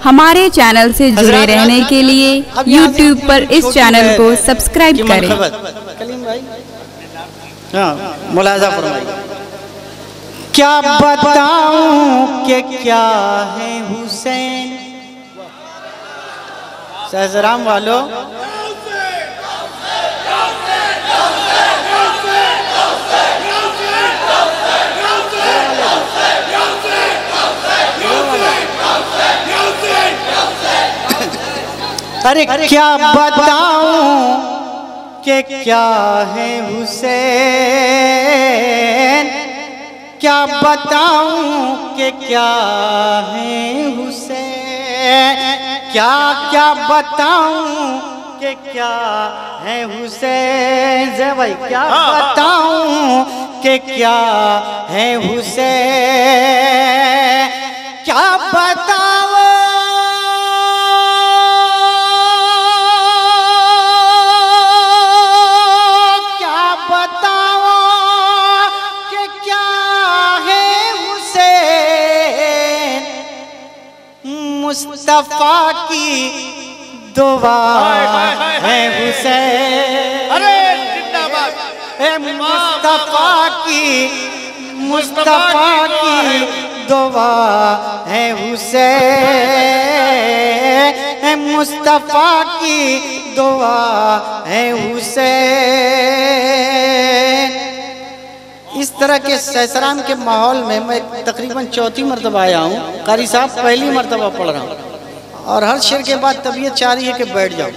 हमारे चैनल से जुड़े रहने के लिए YouTube पर इस चैनल को सब्सक्राइब करें। कलीम भाई, हाँ, मुलाजा फरमाइए। क्या बताऊं कि क्या है हुसैन, सहजराम वालों, अरे क्या बताऊं कि क्या है हुसैन, क्या बताऊं कि क्या है हुसैन, क्या क्या बताऊं कि क्या है हुसैन। जय भाई, क्या बताऊं कि क्या है हुसैन, क्या बताऊं मुस्तफा की दुआ है हुसैन। अरे जिंदाबाद है मुस्तफा की दुआ है हुसैन, है मुस्तफा की दुआ है हुसैन। इस तरह के सैसराम के माहौल में मैं तकरीबन चौथी मरतबा आया हूँ। कारी साहब पहली मरतबा पढ़ रहा हूँ और हर शेर के बाद तबीयत चाह रही है कि बैठ जाओ,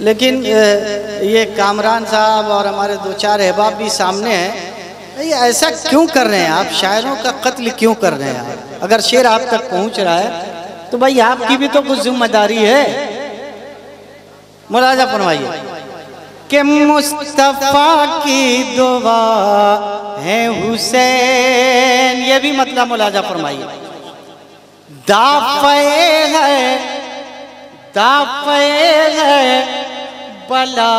लेकिन ये कामरान साहब और हमारे दो चार अहबाब भी सामने हैं। ये ऐसा क्यों कर रहे हैं आप, शायरों का कत्ल क्यों कर रहे हैं आप? अगर शेर आप तक पहुँच रहा है तो भाई आपकी भी तो कुछ जिम्मेदारी है। मुलाजा फरमाइए कि मुस्तफा की दुआ है हुसैन, ये भी मतलब मुलाजा फरमाइए। दाफ़े है बला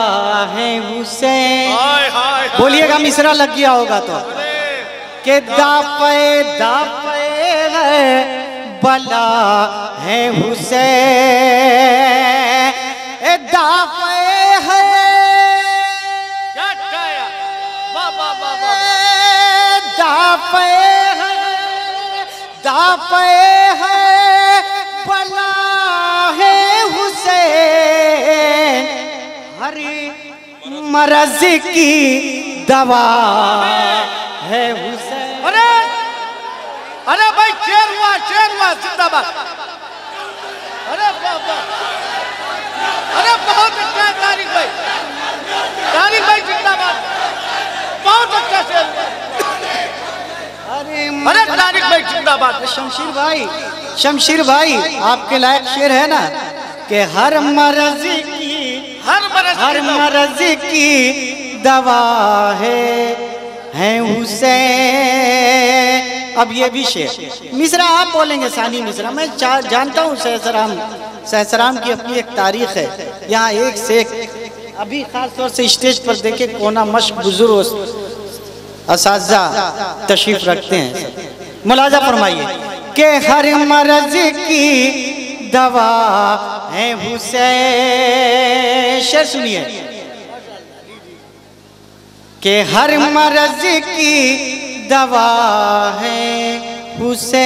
है हुसैन, बोलिएगा मिसरा लग गया होगा तो, कि दाफ़े है बला है हुसैन, दाफ़े है दाफ़े है बला है हुसैन, हर मरज़ की दवा है हुसैन। अरे भाई शेर हुआ जिंदाबाद। अरे बाबा, अरे बहुत अच्छा है तारिक भाई जिंदाबाद, बहुत अच्छा शेर। अरे तारिक भाई जिंदाबाद। शमशीर भाई आपके लायक शेर है ना कि हर मर्ज की दवा है हुसैन। अब ये भी शेर मिसरा आप बोलेंगे, सानी मिसरा। मैं जानता हूँ सहसराम की अपनी एक तारीख है। यहाँ एक से एक अभी खास तौर से स्टेज पर देखे कोना मश्क बुजुर्ग असाज़ा तशरीफ रखते हैं। मुलाजा फरमाइए कि हर मर्ज की दवा है हुसैन। शेर सुनिए कि हर मर्ज की दवा है हुसैन,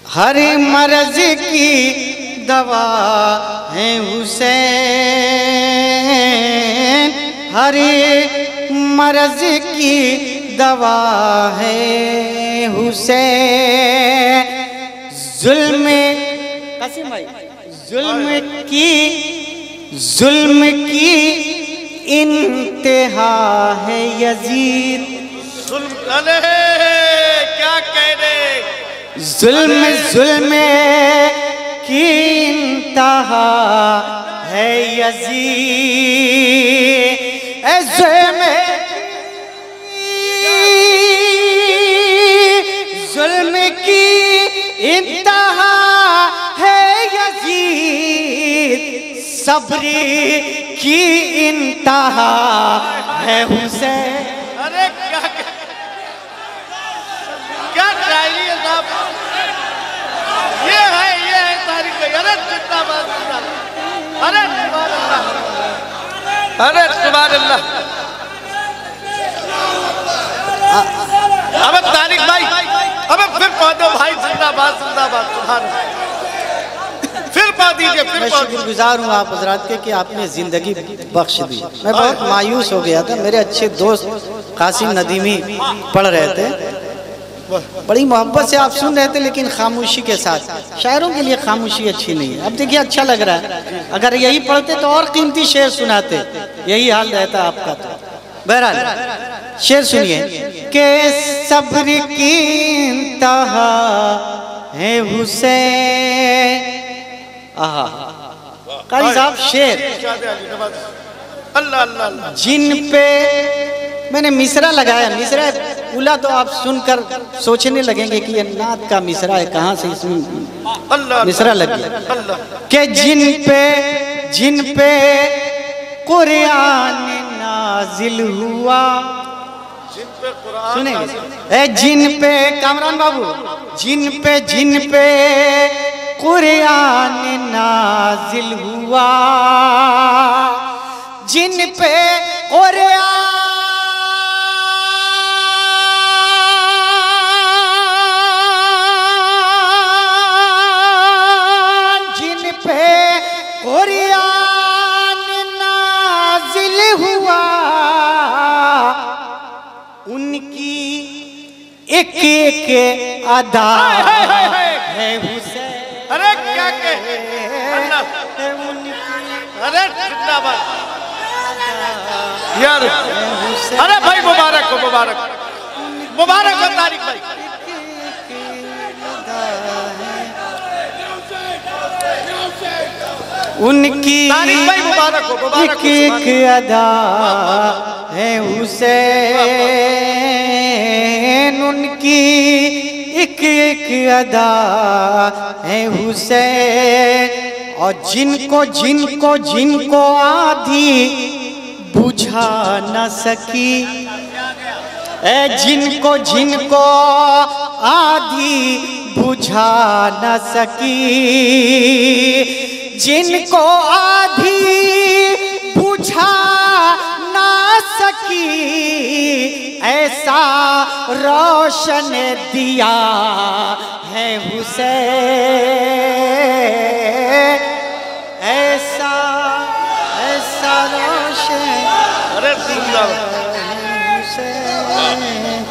हर मर्ज की दवा है हुसैन, हर मर्ज की दवा है हुसैन। जुल्म की इंतहा है यजीद। क्या कह रहे? जुल्म की इंतहा है यजीद, जुल्म की इंतहा है यजीद, सब्र की इंतहा है हुसैन। अरे क्या जिंदाबाद जिंदाबाद। अरे सुभान अल्लाह, अरे सुभान अल्लाह। अबे तारिक भाई, अबे फिर पढ़ दो भाई, जिंदाबाद जिंदाबाद। सुभान अल्लाह, फिर पढ़ दीजिए, फिर मैं पढ़। शुक्रगुजार हूँ आप हजरात के कि आपने ज़िंदगी बख्श दी। मैं बहुत मायूस हो गया था, मेरे अच्छे दोस्त कासिम नदीमी पढ़ रहे थे, बड़ी मोहब्बत से आप सुन रहे थे, लेकिन खामोशी के साथ। शायरों के लिए खामोशी अच्छी नहीं है। अब देखिए अच्छा लग रहा है, अगर यही पढ़ते तो और कीमती शेर सुनाते, यही हाल रहता आपका। तो बहरहाल शेर सुनिए के सब्र की इंतहा है हुसैन। आहा कारी साहब शेर, अल्लाह अल्लाह अल्लाह। जिन पे मैंने मिसरा लगाया, मिसरा उला तो आप सुनकर सोचने लगेंगे कि ये नात का मिसरा है, कहाँ से इसमें अल्लाह मिसरा लग गया। अल्लाह। के जिन पे कुरान नाजिल हुआ, जिन पे कुरान सुनेंगे ए जिन पे कामरान बाबू, जिन पे कुरान नाजिल हुआ, जिन पे कुरान, जिन पे कुरान नाजिल हुआ, उनकी एक एक अदा है हुसैन। अरे क्या कहे अल्लाह, अरे जिंदाबाद यार। अरे भाई मुबारक हो, मुबारक मुबारक हो तारिक भाई। उनकी तारिक भाई मुबारक हो, मुबारक हो। एक अदा है हुसैन, उनकी एक अदा है हुसैन। और जिनको आधी बुझा न सकी, जिनको आधी बुझा न सकी, जिनको आधी बुझा ना सकी, ऐसा रोशन दिया है हुसैन, ऐसा रोशन। अरे जिंदाबाद।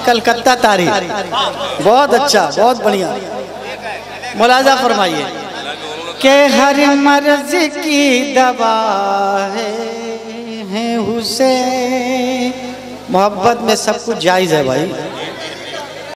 कलकत्ता तारीख बहुत अच्छा, बहुत बढ़िया। मुलाजा फरमाइए के हर मर्ज की दवा है हुसैन। मोहब्बत में सब कुछ जायज़ है भाई।